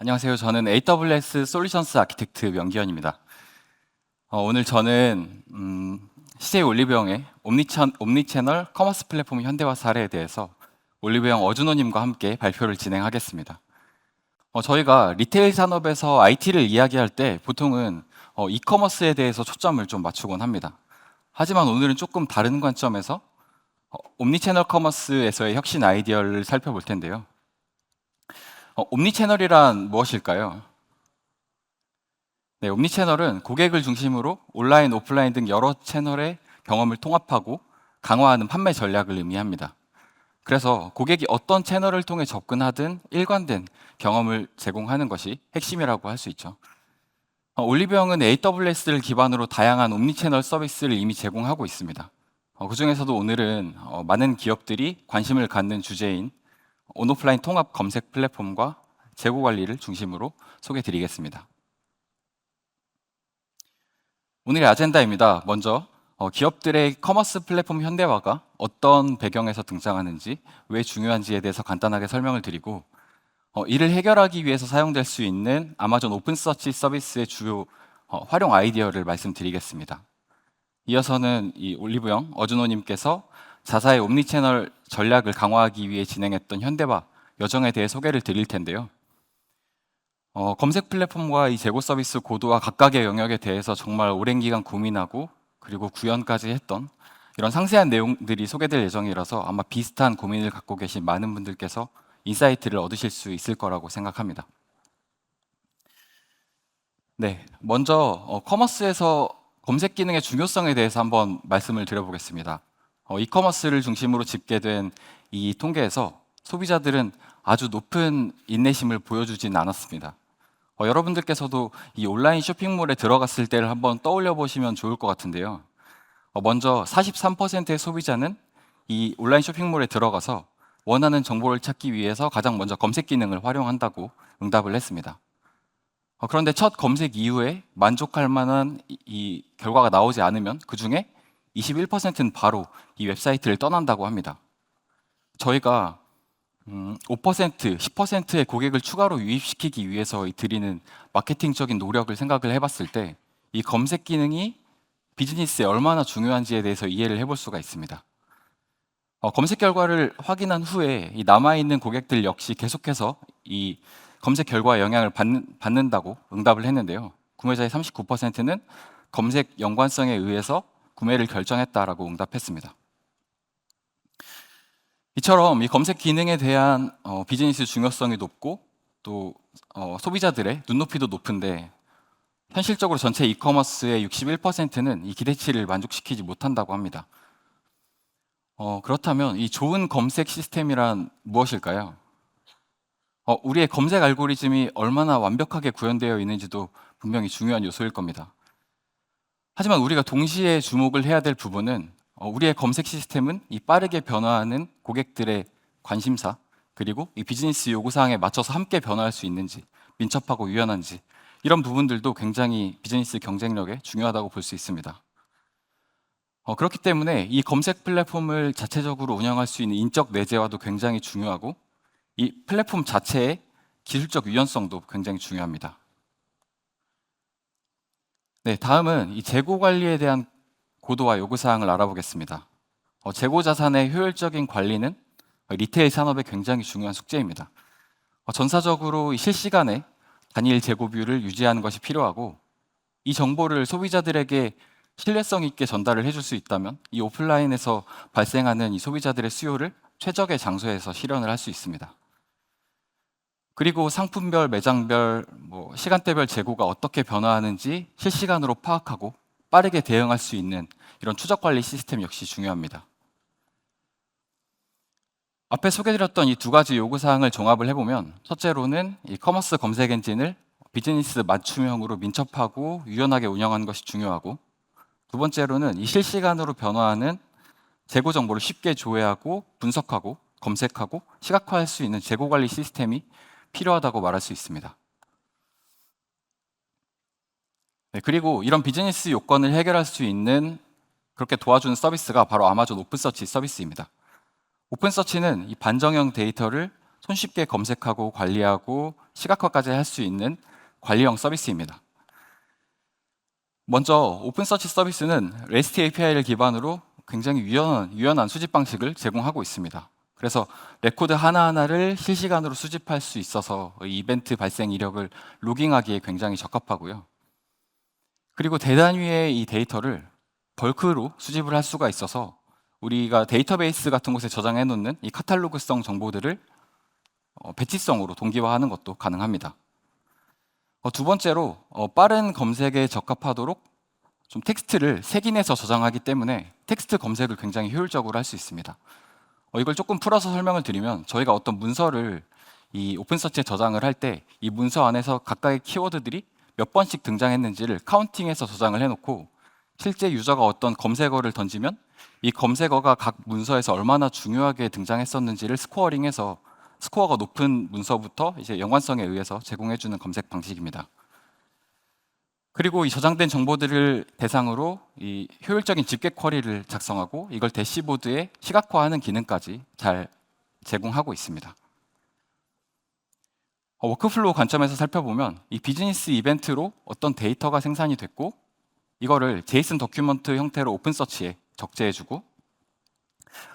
안녕하세요. 저는 AWS 솔루션스 아키텍트 명기현입니다. 오늘 저는 CJ 올리브영의 옴니채널 커머스 플랫폼 현대화 사례에 대해서 올리브영 어준호님과 함께 발표를 진행하겠습니다. 저희가 리테일 산업에서 IT를 이야기할 때 보통은 이커머스에 대해서 초점을 좀 맞추곤 합니다. 하지만 오늘은 조금 다른 관점에서 옴니채널 커머스에서의 혁신 아이디어를 살펴볼 텐데요. 옴니채널이란 무엇일까요? 네, 옴니채널은 고객을 중심으로 온라인, 오프라인 등 여러 채널의 경험을 통합하고 강화하는 판매 전략을 의미합니다. 그래서 고객이 어떤 채널을 통해 접근하든 일관된 경험을 제공하는 것이 핵심이라고 할 수 있죠. 올리브영은 AWS를 기반으로 다양한 옴니채널 서비스를 이미 제공하고 있습니다. 그 중에서도 오늘은 많은 기업들이 관심을 갖는 주제인 온오프라인 통합 검색 플랫폼과 재고 관리를 중심으로 소개해 드리겠습니다. 오늘의 아젠다입니다. 먼저 기업들의 커머스 플랫폼 현대화가 어떤 배경에서 등장하는지, 왜 중요한지에 대해서 간단하게 설명을 드리고, 이를 해결하기 위해서 사용될 수 있는 아마존 오픈서치 서비스의 주요 활용 아이디어를 말씀드리겠습니다. 이어서는 이 올리브영 어준호님께서 자사의 옴니채널 전략을 강화하기 위해 진행했던 현대화 여정에 대해 소개를 드릴 텐데요. 검색 플랫폼과 이 재고 서비스 고도화 각각의 영역에 대해서 정말 오랜 기간 고민하고 그리고 구현까지 했던 이런 상세한 내용들이 소개될 예정이라서 아마 비슷한 고민을 갖고 계신 많은 분들께서 인사이트를 얻으실 수 있을 거라고 생각합니다. 네, 먼저 커머스에서 검색 기능의 중요성에 대해서 한번 말씀을 드려보겠습니다. 이커머스를 중심으로 집계된 이 통계에서 소비자들은 아주 높은 인내심을 보여주진 않았습니다. 여러분들께서도 이 온라인 쇼핑몰에 들어갔을 때를 한번 떠올려 보시면 좋을 것 같은데요. 먼저 43%의 소비자는 이 온라인 쇼핑몰에 들어가서 원하는 정보를 찾기 위해서 가장 먼저 검색 기능을 활용한다고 응답을 했습니다. 그런데 첫 검색 이후에 만족할 만한 이 결과가 나오지 않으면 그 중에 21%는 바로 이 웹사이트를 떠난다고 합니다. 저희가 5%, 10%의 고객을 추가로 유입시키기 위해서 드리는 마케팅적인 노력을 생각을 해봤을 때 이 검색 기능이 비즈니스에 얼마나 중요한지에 대해서 이해를 해볼 수가 있습니다. 검색 결과를 확인한 후에 이 남아있는 고객들 역시 계속해서 이 검색 결과에 영향을 받는다고 응답을 했는데요. 구매자의 39%는 검색 연관성에 의해서 구매를 결정했다라고 응답했습니다. 이처럼 이 검색 기능에 대한 비즈니스 중요성이 높고 또 소비자들의 눈높이도 높은데 현실적으로 전체 이커머스의 61%는 이 기대치를 만족시키지 못한다고 합니다. 그렇다면 이 좋은 검색 시스템이란 무엇일까요? 우리의 검색 알고리즘이 얼마나 완벽하게 구현되어 있는지도 분명히 중요한 요소일 겁니다. 하지만 우리가 동시에 주목을 해야 될 부분은 우리의 검색 시스템은 이 빠르게 변화하는 고객들의 관심사 그리고 이 비즈니스 요구사항에 맞춰서 함께 변화할 수 있는지 민첩하고 유연한지 이런 부분들도 굉장히 비즈니스 경쟁력에 중요하다고 볼 수 있습니다. 그렇기 때문에 이 검색 플랫폼을 자체적으로 운영할 수 있는 인적 내재화도 굉장히 중요하고 이 플랫폼 자체의 기술적 유연성도 굉장히 중요합니다. 네, 다음은 이 재고 관리에 대한 고도화 요구사항을 알아보겠습니다. 재고 자산의 효율적인 관리는 리테일 산업의 굉장히 중요한 숙제입니다. 전사적으로 실시간에 단일 재고뷰를 유지하는 것이 필요하고 이 정보를 소비자들에게 신뢰성 있게 전달을 해줄 수 있다면 이 오프라인에서 발생하는 이 소비자들의 수요를 최적의 장소에서 실현을 할 수 있습니다. 그리고 상품별, 매장별, 시간대별 재고가 어떻게 변화하는지 실시간으로 파악하고 빠르게 대응할 수 있는 이런 추적 관리 시스템 역시 중요합니다. 앞에 소개드렸던 이 두 가지 요구사항을 종합을 해보면 첫째로는 이 커머스 검색 엔진을 비즈니스 맞춤형으로 민첩하고 유연하게 운영하는 것이 중요하고 두 번째로는 이 실시간으로 변화하는 재고 정보를 쉽게 조회하고 분석하고 검색하고 시각화할 수 있는 재고 관리 시스템이 필요하다고 말할 수 있습니다. 네, 그리고 이런 비즈니스 요건을 해결할 수 있는 그렇게 도와주는 서비스가 바로 아마존 오픈서치 서비스입니다. 오픈서치는 이 반정형 데이터를 손쉽게 검색하고 관리하고 시각화까지 할 수 있는 관리형 서비스입니다. 먼저 오픈 서치 서비스는 REST API를 기반으로 굉장히 유연한 수집 방식을 제공하고 있습니다. 그래서 레코드 하나하나를 실시간으로 수집할 수 있어서 이벤트 발생 이력을 로깅하기에 굉장히 적합하고요. 그리고 대단위의 이 데이터를 벌크로 수집을 할 수가 있어서 우리가 데이터베이스 같은 곳에 저장해 놓는 이 카탈로그성 정보들을 배치성으로 동기화하는 것도 가능합니다. 두 번째로 빠른 검색에 적합하도록 좀 텍스트를 색인해서 저장하기 때문에 텍스트 검색을 굉장히 효율적으로 할 수 있습니다. 이걸 조금 풀어서 설명을 드리면 저희가 어떤 문서를 이 오픈서치에 저장을 할 때 이 문서 안에서 각각의 키워드들이 몇 번씩 등장했는지를 카운팅해서 저장을 해놓고 실제 유저가 어떤 검색어를 던지면 이 검색어가 각 문서에서 얼마나 중요하게 등장했었는지를 스코어링해서 스코어가 높은 문서부터 이제 연관성에 의해서 제공해주는 검색 방식입니다. 그리고 이 저장된 정보들을 대상으로 이 효율적인 집계 쿼리를 작성하고 이걸 대시보드에 시각화하는 기능까지 잘 제공하고 있습니다. 워크플로우 관점에서 살펴보면 이 비즈니스 이벤트로 어떤 데이터가 생산이 됐고 이거를 제이슨 도큐먼트 형태로 오픈서치에 적재해주고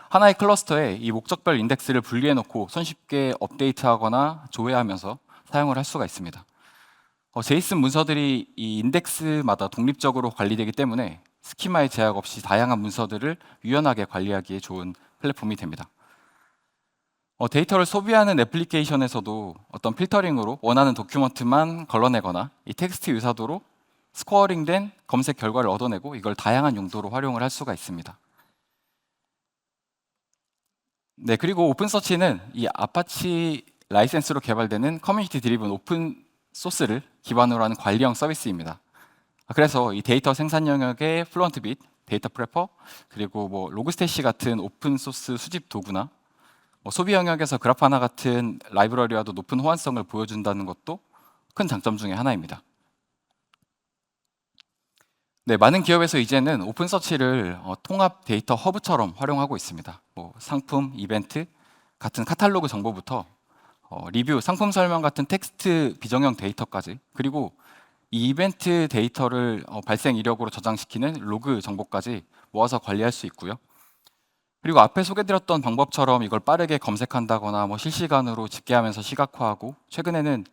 하나의 클러스터에 이 목적별 인덱스를 분리해놓고 손쉽게 업데이트하거나 조회하면서 사용을 할 수가 있습니다. 제이슨 문서들이 이 인덱스마다 독립적으로 관리되기 때문에 스키마의 제약 없이 다양한 문서들을 유연하게 관리하기에 좋은 플랫폼이 됩니다. 데이터를 소비하는 애플리케이션에서도 어떤 필터링으로 원하는 도큐먼트만 걸러내거나 이 텍스트 유사도로 스코어링된 검색 결과를 얻어내고 이걸 다양한 용도로 활용을 할 수가 있습니다. 네, 그리고 오픈서치는 이 아파치 라이센스로 개발되는 커뮤니티 드리븐 오픈 소스를 기반으로 하는 관리형 서비스입니다. 그래서 이 데이터 생산 영역의 플루언트빗, 데이터 프레퍼, 그리고 뭐 로그스태시 같은 오픈 소스 수집 도구나 소비 영역에서 그라파나 같은 라이브러리와도 높은 호환성을 보여준다는 것도 큰 장점 중에 하나입니다. 네, 많은 기업에서 이제는 오픈서치를 통합 데이터 허브처럼 활용하고 있습니다. 상품, 이벤트 같은 카탈로그 정보부터 리뷰, 상품 설명 같은 텍스트 비정형 데이터까지 그리고 이 이벤트 데이터를 발생 이력으로 저장시키는 로그 정보까지 모아서 관리할 수 있고요. 그리고 앞에 소개드렸던 방법처럼 이걸 빠르게 검색한다거나 실시간으로 집계하면서 시각화하고 최근에는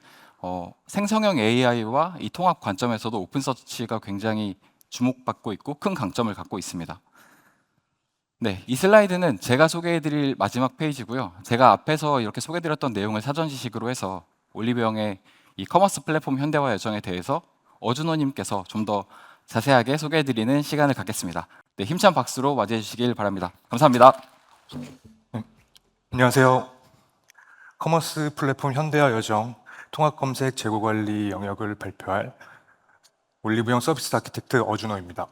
생성형 AI와 이 통합 관점에서도 오픈서치가 굉장히 주목받고 있고 큰 강점을 갖고 있습니다. 네, 이 슬라이드는 제가 소개해드릴 마지막 페이지고요. 제가 앞에서 이렇게 소개드렸던 내용을 사전 지식으로 해서 올리브영의 이 커머스 플랫폼 현대화 여정에 대해서 어준호님께서 좀 더 자세하게 소개해드리는 시간을 갖겠습니다. 네, 힘찬 박수로 맞이해 주시길 바랍니다. 감사합니다. 안녕하세요. 커머스 플랫폼 현대화 여정 통합검색 재고관리 영역을 발표할 올리브영 서비스 아키텍트 어준호입니다.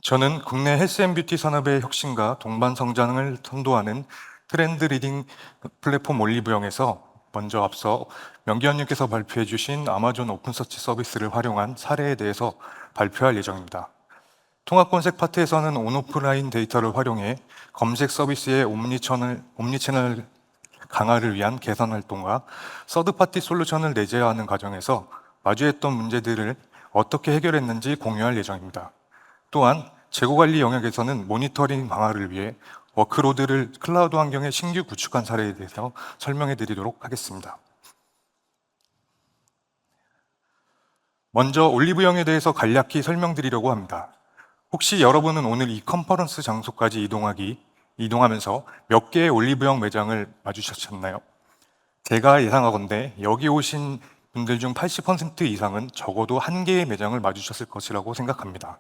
저는 국내 헬스앤뷰티 산업의 혁신과 동반 성장을 선도하는 트렌드 리딩 플랫폼 올리브영에서 먼저 앞서 명기현님께서 발표해 주신 아마존 오픈서치 서비스를 활용한 사례에 대해서 발표할 예정입니다. 통합 검색 파트에서는 온오프라인 데이터를 활용해 검색 서비스의 옴니채널 강화를 위한 개선 활동과 서드파티 솔루션을 내재하는 과정에서 마주했던 문제들을 어떻게 해결했는지 공유할 예정입니다. 또한 재고관리 영역에서는 모니터링 강화를 위해 워크로드를 클라우드 환경에 신규 구축한 사례에 대해서 설명해 드리도록 하겠습니다. 먼저 올리브영에 대해서 간략히 설명드리려고 합니다. 혹시 여러분은 오늘 이 컨퍼런스 장소까지 이동하면서 몇 개의 올리브영 매장을 마주쳤나요? 제가 예상하건대 여기 오신 분들 중 80% 이상은 적어도 한 개의 매장을 마주쳤을 것이라고 생각합니다.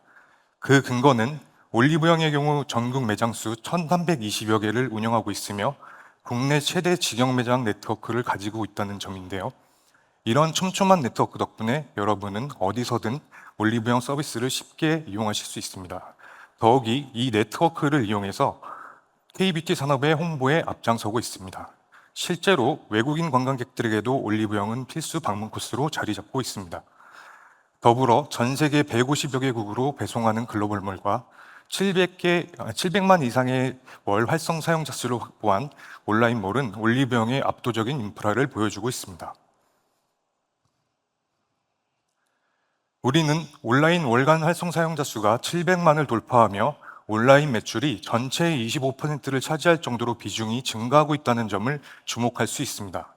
그 근거는 올리브영의 경우 전국 매장 수 1320여 개를 운영하고 있으며 국내 최대 직영 매장 네트워크를 가지고 있다는 점인데요. 이런 촘촘한 네트워크 덕분에 여러분은 어디서든 올리브영 서비스를 쉽게 이용하실 수 있습니다. 더욱이 이 네트워크를 이용해서 K뷰티 산업의 홍보에 앞장서고 있습니다. 실제로 외국인 관광객들에게도 올리브영은 필수 방문 코스로 자리 잡고 있습니다. 더불어 전 세계 150여 개국으로 배송하는 글로벌몰과 700만 이상의 월 활성 사용자 수를 확보한 온라인몰은 올리브영의 압도적인 인프라를 보여주고 있습니다. 우리는 온라인 월간 활성 사용자 수가 700만을 돌파하며 온라인 매출이 전체의 25%를 차지할 정도로 비중이 증가하고 있다는 점을 주목할 수 있습니다.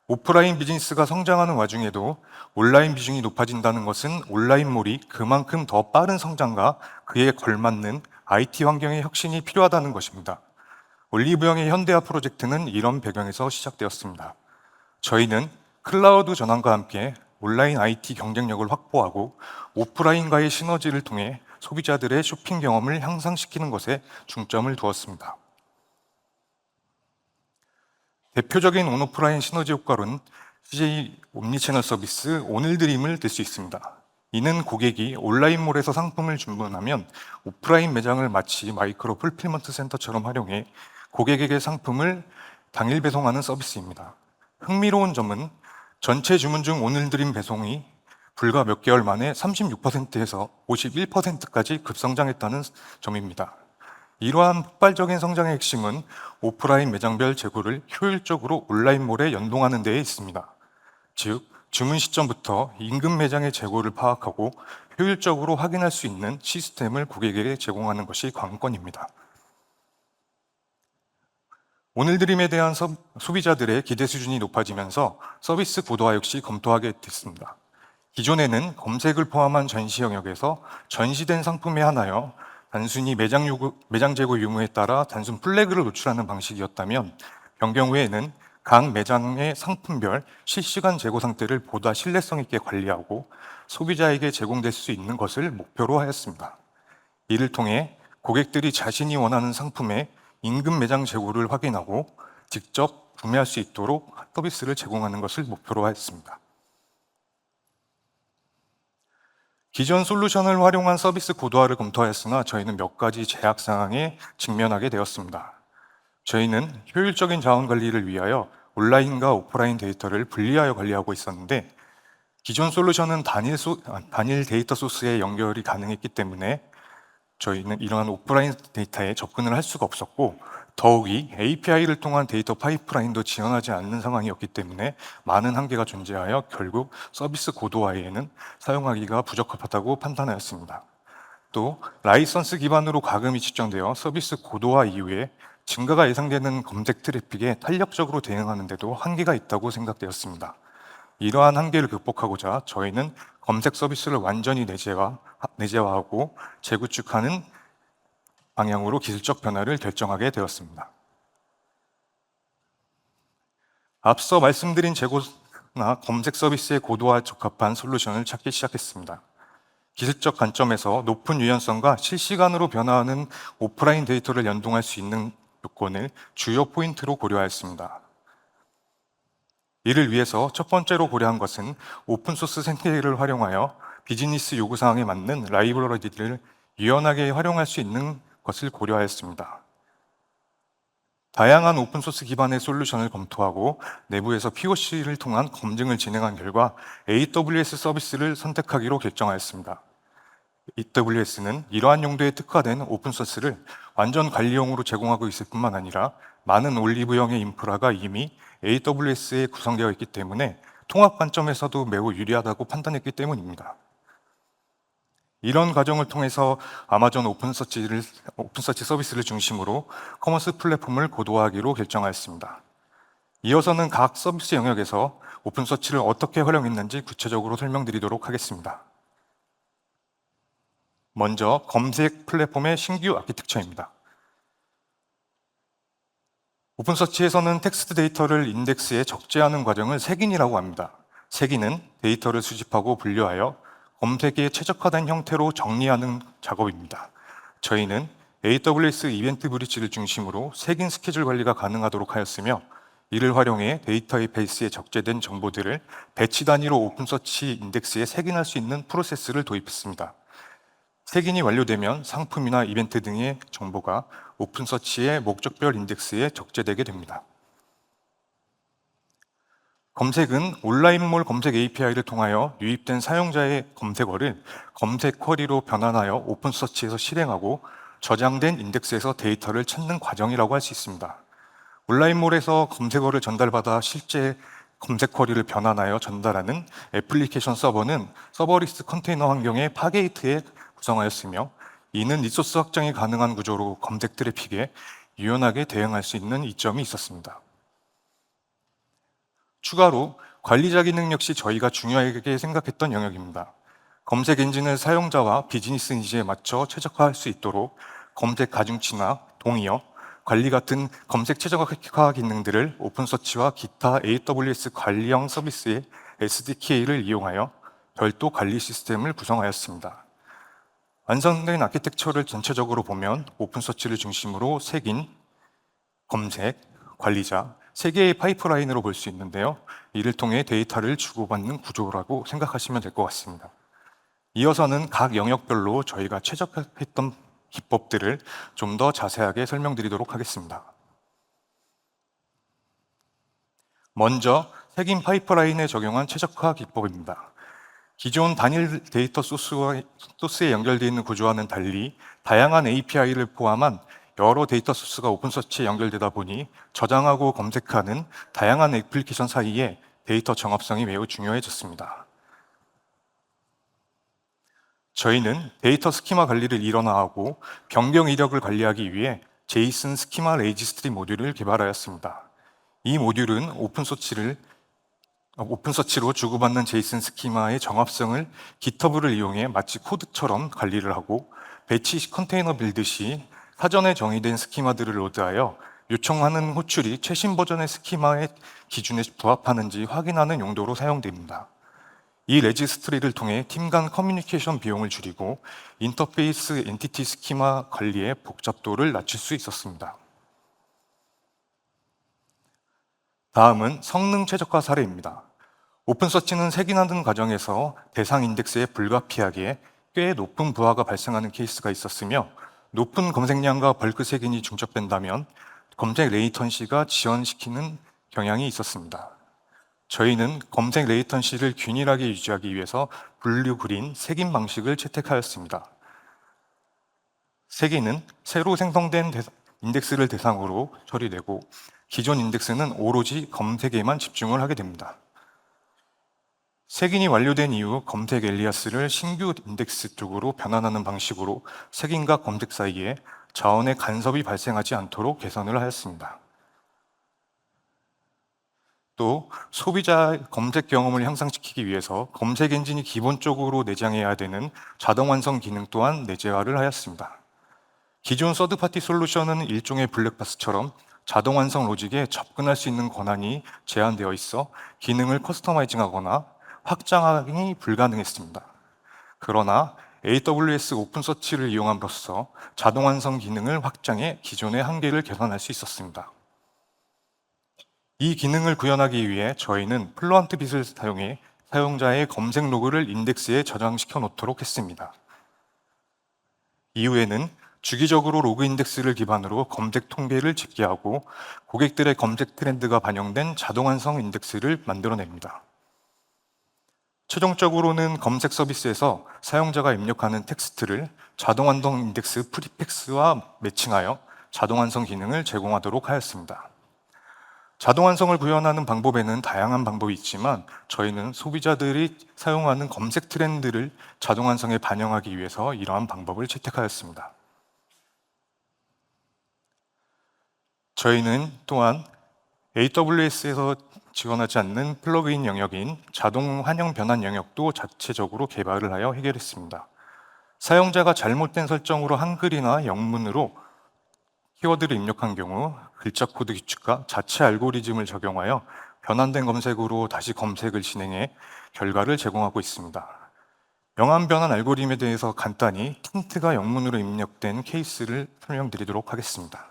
오프라인 비즈니스가 성장하는 와중에도 온라인 비중이 높아진다는 것은 온라인몰이 그만큼 더 빠른 성장과 그에 걸맞는 IT 환경의 혁신이 필요하다는 것입니다. 올리브영의 현대화 프로젝트는 이런 배경에서 시작되었습니다. 저희는 클라우드 전환과 함께 온라인 IT 경쟁력을 확보하고 오프라인과의 시너지를 통해 소비자들의 쇼핑 경험을 향상시키는 것에 중점을 두었습니다. 대표적인 온오프라인 시너지 효과로는 CJ 옴니채널 서비스 오늘드림을 들 수 있습니다. 이는 고객이 온라인몰에서 상품을 주문하면 오프라인 매장을 마치 마이크로 풀필먼트 센터처럼 활용해 고객에게 상품을 당일 배송하는 서비스입니다. 흥미로운 점은 전체 주문 중 오늘드림 배송이 불과 몇 개월 만에 36%에서 51%까지 급성장했다는 점입니다. 이러한 폭발적인 성장의 핵심은 오프라인 매장별 재고를 효율적으로 온라인몰에 연동하는 데에 있습니다. 즉, 주문 시점부터 인근 매장의 재고를 파악하고 효율적으로 확인할 수 있는 시스템을 고객에게 제공하는 것이 관건입니다. 오늘드림에 대한 소비자들의 기대 수준이 높아지면서 서비스 고도화 역시 검토하게 됐습니다. 기존에는 검색을 포함한 전시 영역에서 전시된 상품에 한하여 단순히 매장 재고 유무에 따라 단순 플래그를 노출하는 방식이었다면 변경 후에는 각 매장의 상품별 실시간 재고 상태를 보다 신뢰성 있게 관리하고 소비자에게 제공될 수 있는 것을 목표로 하였습니다. 이를 통해 고객들이 자신이 원하는 상품의 인근 매장 재고를 확인하고 직접 구매할 수 있도록 서비스를 제공하는 것을 목표로 하였습니다. 기존 솔루션을 활용한 서비스 고도화를 검토하였으나 저희는 몇 가지 제약 상황에 직면하게 되었습니다. 저희는 효율적인 자원 관리를 위하여 온라인과 오프라인 데이터를 분리하여 관리하고 있었는데 기존 솔루션은 단일 데이터 소스에 연결이 가능했기 때문에 저희는 이러한 오프라인 데이터에 접근을 할 수가 없었고 더욱이 API를 통한 데이터 파이프라인도 지원하지 않는 상황이었기 때문에 많은 한계가 존재하여 결국 서비스 고도화에는 사용하기가 부적합하다고 판단하였습니다. 또 라이선스 기반으로 과금이 측정되어 서비스 고도화 이후에 증가가 예상되는 검색 트래픽에 탄력적으로 대응하는 데도 한계가 있다고 생각되었습니다. 이러한 한계를 극복하고자 저희는 검색 서비스를 완전히 내재화하고 재구축하는 방향으로 기술적 변화를 결정하게 되었습니다. 앞서 말씀드린 재고나 검색 서비스의 고도화에 적합한 솔루션을 찾기 시작했습니다. 기술적 관점에서 높은 유연성과 실시간으로 변화하는 오프라인 데이터를 연동할 수 있는 요건을 주요 포인트로 고려하였습니다. 이를 위해서 첫 번째로 고려한 것은 오픈소스 생태계를 활용하여 비즈니스 요구사항에 맞는 라이브러리들을 유연하게 활용할 수 있는 것을 고려하였습니다. 다양한 오픈소스 기반의 솔루션을 검토하고 내부에서 POC를 통한 검증을 진행한 결과 AWS 서비스를 선택하기로 결정하였습니다. AWS는 이러한 용도에 특화된 오픈소스를 완전 관리용으로 제공하고 있을 뿐만 아니라 많은 올리브영의 인프라가 이미 AWS에 구성되어 있기 때문에 통합 관점에서도 매우 유리하다고 판단했기 때문입니다. 이런 과정을 통해서 아마존 오픈서치 서비스를 중심으로 커머스 플랫폼을 고도화하기로 결정하였습니다. 이어서는 각 서비스 영역에서 오픈서치를 어떻게 활용했는지 구체적으로 설명드리도록 하겠습니다. 먼저 검색 플랫폼의 신규 아키텍처입니다. 오픈서치에서는 텍스트 데이터를 인덱스에 적재하는 과정을 색인이라고 합니다. 색인은 데이터를 수집하고 분류하여 검색에 최적화된 형태로 정리하는 작업입니다. 저희는 AWS 이벤트 브릿지를 중심으로 색인 스케줄 관리가 가능하도록 하였으며 이를 활용해 데이터베이스에 적재된 정보들을 배치 단위로 오픈서치 인덱스에 색인할 수 있는 프로세스를 도입했습니다. 색인이 완료되면 상품이나 이벤트 등의 정보가 오픈서치의 목적별 인덱스에 적재되게 됩니다. 검색은 온라인몰 검색 API를 통하여 유입된 사용자의 검색어를 검색 쿼리로 변환하여 오픈서치에서 실행하고 저장된 인덱스에서 데이터를 찾는 과정이라고 할 수 있습니다. 온라인몰에서 검색어를 전달받아 실제 검색 쿼리를 변환하여 전달하는 애플리케이션 서버는 서버리스 컨테이너 환경의 파게이트에 구성하였으며, 이는 리소스 확장이 가능한 구조로 검색 트래픽에 유연하게 대응할 수 있는 이점이 있었습니다. 추가로 관리자 기능 역시 저희가 중요하게 생각했던 영역입니다. 검색 엔진을 사용자와 비즈니스 니즈에 맞춰 최적화할 수 있도록 검색 가중치나 동의어, 관리 같은 검색 최적화 기능들을 오픈서치와 기타 AWS 관리형 서비스의 SDK를 이용하여 별도 관리 시스템을 구성하였습니다. 완성된 아키텍처를 전체적으로 보면 오픈서치를 중심으로 색인, 검색, 관리자, 세 개의 파이프라인으로 볼 수 있는데요. 이를 통해 데이터를 주고받는 구조라고 생각하시면 될 것 같습니다. 이어서는 각 영역별로 저희가 최적화했던 기법들을 좀 더 자세하게 설명드리도록 하겠습니다. 먼저 색인 파이프라인에 적용한 최적화 기법입니다. 기존 단일 데이터 소스에 연결되어 있는 구조와는 달리 다양한 API를 포함한 여러 데이터 소스가 오픈서치에 연결되다 보니 저장하고 검색하는 다양한 애플리케이션 사이에 데이터 정합성이 매우 중요해졌습니다. 저희는 데이터 스키마 관리를 일원화하고 변경 이력을 관리하기 위해 제이슨 스키마 레지스트리 모듈을 개발하였습니다. 이 모듈은 오픈서치로 주고받는 제이슨 스키마의 정합성을 GitHub를 이용해 마치 코드처럼 관리를 하고, 배치 컨테이너 빌드 시 사전에 정의된 스키마들을 로드하여 요청하는 호출이 최신 버전의 스키마의 기준에 부합하는지 확인하는 용도로 사용됩니다. 이 레지스트리를 통해 팀 간 커뮤니케이션 비용을 줄이고 인터페이스 엔티티 스키마 관리의 복잡도를 낮출 수 있었습니다. 다음은 성능 최적화 사례입니다. 오픈서치는 색인하는 과정에서 대상 인덱스에 불가피하게 꽤 높은 부하가 발생하는 케이스가 있었으며, 높은 검색량과 벌크 색인이 중첩된다면 검색 레이턴시가 지연시키는 경향이 있었습니다. 저희는 검색 레이턴시를 균일하게 유지하기 위해서 블루 그린 색인 방식을 채택하였습니다. 색인은 새로 생성된 인덱스를 대상으로 처리되고, 기존 인덱스는 오로지 검색에만 집중을 하게 됩니다. 색인이 완료된 이후 검색 엘리아스를 신규 인덱스 쪽으로 변환하는 방식으로 색인과 검색 사이에 자원의 간섭이 발생하지 않도록 개선을 하였습니다. 또 소비자 검색 경험을 향상시키기 위해서 검색 엔진이 기본적으로 내장해야 되는 자동 완성 기능 또한 내재화를 하였습니다. 기존 서드파티 솔루션은 일종의 블랙박스처럼 자동 완성 로직에 접근할 수 있는 권한이 제한되어 있어 기능을 커스터마이징하거나 확장하기 불가능했습니다. 그러나 AWS 오픈서치를 이용함으로써 자동 완성 기능을 확장해 기존의 한계를 개선할 수 있었습니다. 이 기능을 구현하기 위해 저희는 플루언트 빛을 사용해 사용자의 검색 로그를 인덱스에 저장시켜 놓도록 했습니다. 이후에는 주기적으로 로그 인덱스를 기반으로 검색 통계를 집계하고 고객들의 검색 트렌드가 반영된 자동 완성 인덱스를 만들어냅니다. 최종적으로는 검색 서비스에서 사용자가 입력하는 텍스트를 자동 완성 인덱스 프리픽스와 매칭하여 자동 완성 기능을 제공하도록 하였습니다. 자동 완성을 구현하는 방법에는 다양한 방법이 있지만 저희는 소비자들이 사용하는 검색 트렌드를 자동 완성에 반영하기 위해서 이러한 방법을 채택하였습니다. 저희는 또한 AWS에서 지원하지 않는 플러그인 영역인 자동 환영 변환 영역도 자체적으로 개발을 하여 해결했습니다. 사용자가 잘못된 설정으로 한글이나 영문으로 키워드를 입력한 경우 글자 코드 기축과 자체 알고리즘을 적용하여 변환된 검색으로 다시 검색을 진행해 결과를 제공하고 있습니다. 영암 변환 알고리즘에 대해서 간단히 틴트가 영문으로 입력된 케이스를 설명드리도록 하겠습니다.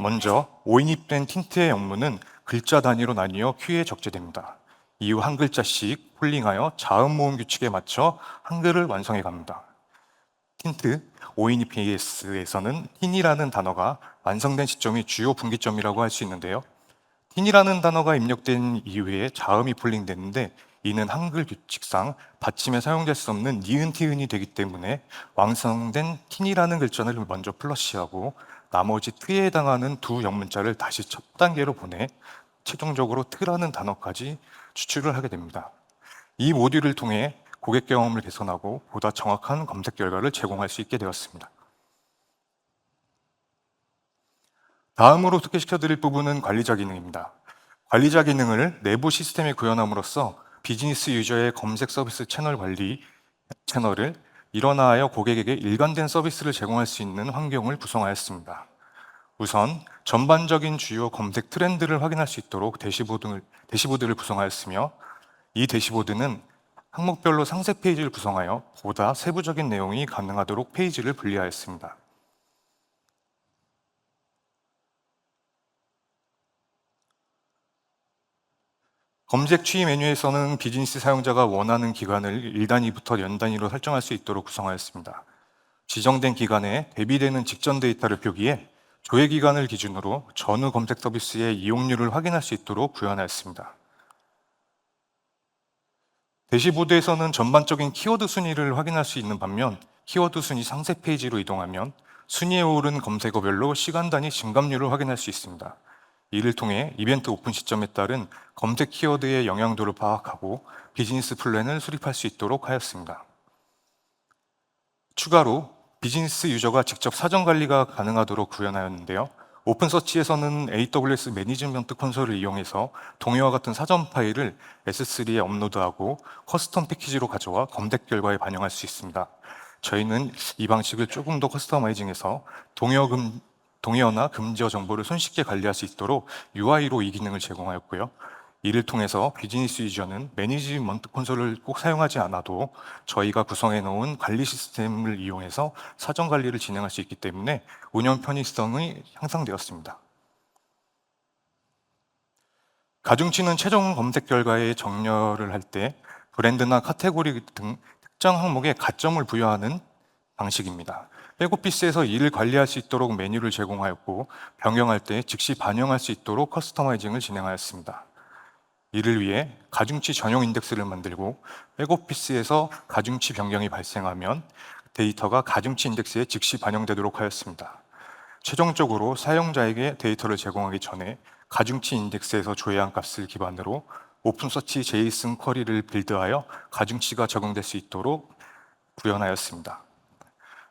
먼저 오인입된 틴트의 영문은 글자 단위로 나뉘어 큐에 적재됩니다. 이후 한 글자씩 폴링하여 자음 모음 규칙에 맞춰 한글을 완성해 갑니다. 틴트 ONPS에서는 틴이라는 단어가 완성된 시점이 주요 분기점이라고 할 수 있는데요. 틴이라는 단어가 입력된 이후에 자음이 폴링되는데 이는 한글 규칙상 받침에 사용될 수 없는 니은 티은이 되기 때문에 완성된 틴이라는 글자를 먼저 플러시하고 나머지 트에 해당하는 두 영문자를 다시 첫 단계로 보내 최종적으로 트라는 단어까지 추출을 하게 됩니다. 이 모듈을 통해 고객 경험을 개선하고 보다 정확한 검색 결과를 제공할 수 있게 되었습니다. 다음으로 소개시켜드릴 부분은 관리자 기능입니다. 관리자 기능을 내부 시스템에 구현함으로써 비즈니스 유저의 검색 서비스 채널 관리 채널을 일원화하여 고객에게 일관된 서비스를 제공할 수 있는 환경을 구성하였습니다. 우선 전반적인 주요 검색 트렌드를 확인할 수 있도록 대시보드를 구성하였으며 이 대시보드는 항목별로 상세 페이지를 구성하여 보다 세부적인 내용이 가능하도록 페이지를 분리하였습니다. 검색 추이 메뉴에서는 비즈니스 사용자가 원하는 기간을 일 단위부터 연 단위로 설정할 수 있도록 구성하였습니다. 지정된 기간에 대비되는 직전 데이터를 표기해 조회 기간을 기준으로 전후 검색 서비스의 이용률을 확인할 수 있도록 구현하였습니다. 대시보드에서는 전반적인 키워드 순위를 확인할 수 있는 반면 키워드 순위 상세 페이지로 이동하면 순위에 오른 검색어별로 시간 단위 증감률을 확인할 수 있습니다. 이를 통해 이벤트 오픈 시점에 따른 검색 키워드의 영향도를 파악하고 비즈니스 플랜을 수립할 수 있도록 하였습니다. 추가로 비즈니스 유저가 직접 사전 관리가 가능하도록 구현하였는데요. 오픈서치에서는 AWS 매니지먼트 콘솔을 이용해서 동의와 같은 사전 파일을 S3에 업로드하고 커스텀 패키지로 가져와 검색 결과에 반영할 수 있습니다. 저희는 이 방식을 조금 더 커스터마이징해서 동의어나 금지어 정보를 손쉽게 관리할 수 있도록 UI로 이 기능을 제공하였고요. 이를 통해서 비즈니스 유저는 매니지먼트 콘솔을 꼭 사용하지 않아도 저희가 구성해 놓은 관리 시스템을 이용해서 사전 관리를 진행할 수 있기 때문에 운영 편의성이 향상되었습니다. 가중치는 최종 검색 결과에 정렬을 할 때 브랜드나 카테고리 등 특정 항목에 가점을 부여하는 방식입니다. 백오피스에서 이를 관리할 수 있도록 메뉴를 제공하였고 변경할 때 즉시 반영할 수 있도록 커스터마이징을 진행하였습니다. 이를 위해 가중치 전용 인덱스를 만들고 백오피스에서 가중치 변경이 발생하면 데이터가 가중치 인덱스에 즉시 반영되도록 하였습니다. 최종적으로 사용자에게 데이터를 제공하기 전에 가중치 인덱스에서 조회한 값을 기반으로 오픈서치 제이슨 쿼리를 빌드하여 가중치가 적용될 수 있도록 구현하였습니다.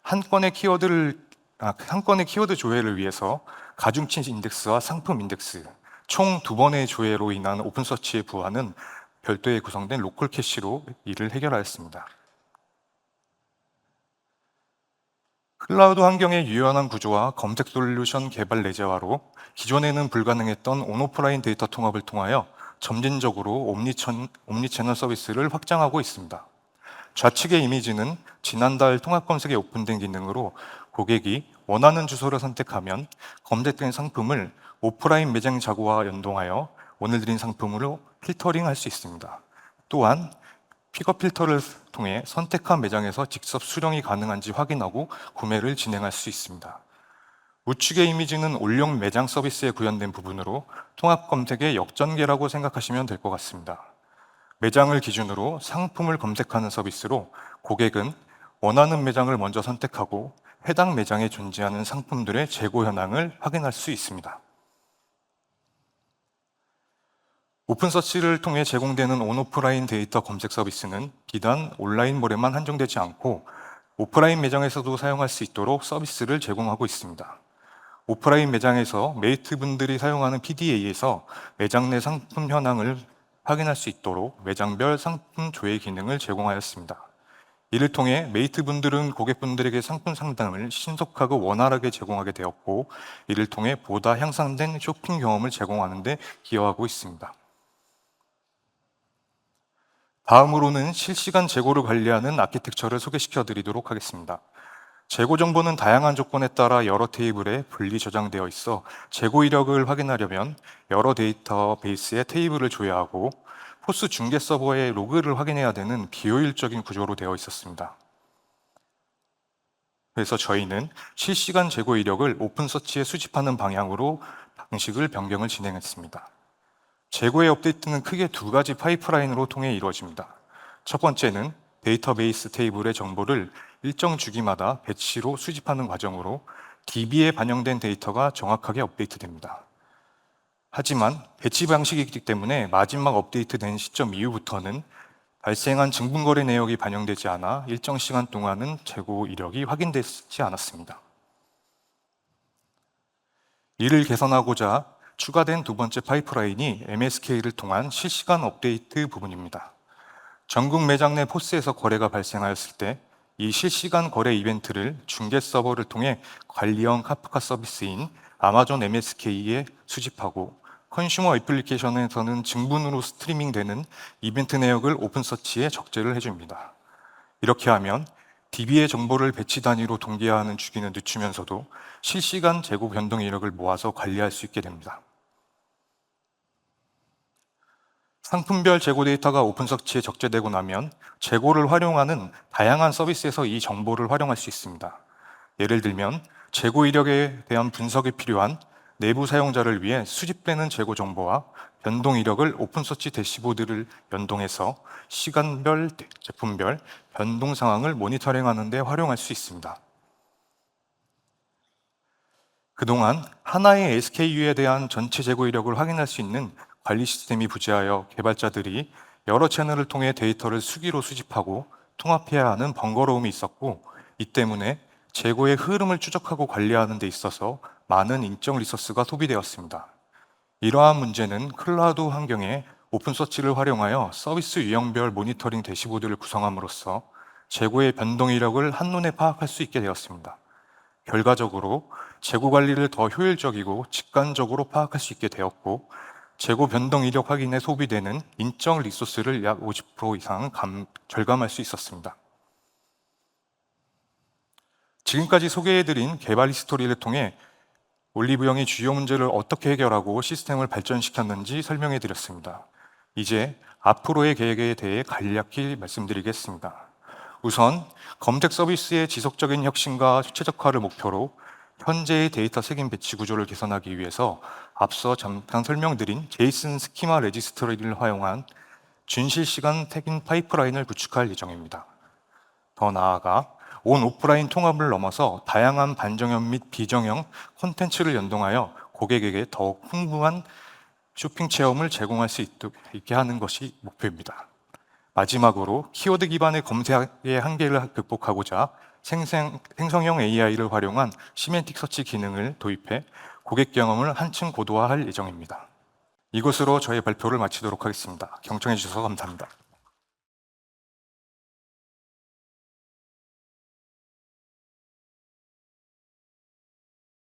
한 건의 키워드 조회를 위해서 가중치 인덱스와 상품 인덱스, 총 2번의 조회로 인한 오픈서치의 부하는 별도의 구성된 로컬 캐시로 이를 해결하였습니다. 클라우드 환경의 유연한 구조와 검색 솔루션 개발 내재화로 기존에는 불가능했던 온오프라인 데이터 통합을 통하여 점진적으로 옴니채널 서비스를 확장하고 있습니다. 좌측의 이미지는 지난달 통합검색에 오픈된 기능으로 고객이 원하는 주소를 선택하면 검색된 상품을 오프라인 매장 자고와 연동하여 오늘 드린 상품으로 필터링할 수 있습니다. 또한 픽업 필터를 통해 선택한 매장에서 직접 수령이 가능한지 확인하고 구매를 진행할 수 있습니다. 우측의 이미지는 올영 매장 서비스에 구현된 부분으로 통합 검색의 역전개라고 생각하시면 될 것 같습니다. 매장을 기준으로 상품을 검색하는 서비스로 고객은 원하는 매장을 먼저 선택하고 해당 매장에 존재하는 상품들의 재고 현황을 확인할 수 있습니다. 오픈서치를 통해 제공되는 온오프라인 데이터 검색 서비스는 비단 온라인몰에만 한정되지 않고 오프라인 매장에서도 사용할 수 있도록 서비스를 제공하고 있습니다. 오프라인 매장에서 메이트분들이 사용하는 PDA에서 매장 내 상품 현황을 확인할 수 있도록 매장별 상품 조회 기능을 제공하였습니다. 이를 통해 메이트분들은 고객분들에게 상품 상담을 신속하고 원활하게 제공하게 되었고 이를 통해 보다 향상된 쇼핑 경험을 제공하는 데 기여하고 있습니다. 다음으로는 실시간 재고를 관리하는 아키텍처를 소개시켜 드리도록 하겠습니다. 재고 정보는 다양한 조건에 따라 여러 테이블에 분리 저장되어 있어 재고 이력을 확인하려면 여러 데이터베이스에 테이블을 조회하고 포스 중계 서버에 로그를 확인해야 되는 비효율적인 구조로 되어 있었습니다. 그래서 저희는 실시간 재고 이력을 오픈서치에 수집하는 방식을 변경을 진행했습니다. 재고의 업데이트는 크게 두 가지 파이프라인으로 통해 이루어집니다. 첫 번째는 데이터베이스 테이블의 정보를 일정 주기마다 배치로 수집하는 과정으로 DB에 반영된 데이터가 정확하게 업데이트됩니다. 하지만 배치 방식이기 때문에 마지막 업데이트된 시점 이후부터는 발생한 증분거래 내역이 반영되지 않아 일정 시간 동안은 재고 이력이 확인되지 않았습니다. 이를 개선하고자 추가된 두 번째 파이프라인이 MSK를 통한 실시간 업데이트 부분입니다. 전국 매장 내 포스에서 거래가 발생하였을 때 이 실시간 거래 이벤트를 중계 서버를 통해 관리형 카프카 서비스인 아마존 MSK에 수집하고 컨슈머 애플리케이션에서는 증분으로 스트리밍되는 이벤트 내역을 오픈서치에 적재를 해줍니다. 이렇게 하면 DB의 정보를 배치 단위로 동기화하는 주기는 늦추면서도 실시간 재고 변동 이력을 모아서 관리할 수 있게 됩니다. 상품별 재고 데이터가 오픈서치에 적재되고 나면 재고를 활용하는 다양한 서비스에서 이 정보를 활용할 수 있습니다. 예를 들면 재고 이력에 대한 분석이 필요한 내부 사용자를 위해 수집되는 재고 정보와 변동 이력을 오픈서치 대시보드를 연동해서 시간별, 제품별 변동 상황을 모니터링하는 데 활용할 수 있습니다. 그동안 하나의 SKU에 대한 전체 재고 이력을 확인할 수 있는 관리 시스템이 부재하여 개발자들이 여러 채널을 통해 데이터를 수기로 수집하고 통합해야 하는 번거로움이 있었고, 이 때문에 재고의 흐름을 추적하고 관리하는 데 있어서 많은 인적 리소스가 소비되었습니다. 이러한 문제는 클라우드 환경에 오픈서치를 활용하여 서비스 유형별 모니터링 대시보드를 구성함으로써 재고의 변동 이력을 한눈에 파악할 수 있게 되었습니다. 결과적으로 재고 관리를 더 효율적이고 직관적으로 파악할 수 있게 되었고, 재고 변동 이력 확인에 소비되는 인적 리소스를 약 50% 이상 절감할 수 있었습니다. 지금까지 소개해드린 개발 히스토리를 통해 올리브영이 주요 문제를 어떻게 해결하고 시스템을 발전시켰는지 설명해드렸습니다. 이제 앞으로의 계획에 대해 간략히 말씀드리겠습니다. 우선 검색 서비스의 지속적인 혁신과 최적화를 목표로 현재의 데이터 색인 배치 구조를 개선하기 위해서 앞서 잠깐 설명드린 제이슨 스키마 레지스트리를 활용한 준실시간 태깅 파이프라인을 구축할 예정입니다. 더 나아가 온 오프라인 통합을 넘어서 다양한 반정형 및 비정형 콘텐츠를 연동하여 고객에게 더욱 풍부한 쇼핑 체험을 제공할 수 있게 하는 것이 목표입니다. 마지막으로 키워드 기반의 검색의 한계를 극복하고자 생성형 AI를 활용한 시멘틱 서치 기능을 도입해 고객 경험을 한층 고도화할 예정입니다. 이것으로 저의 발표를 마치도록 하겠습니다. 경청해 주셔서 감사합니다.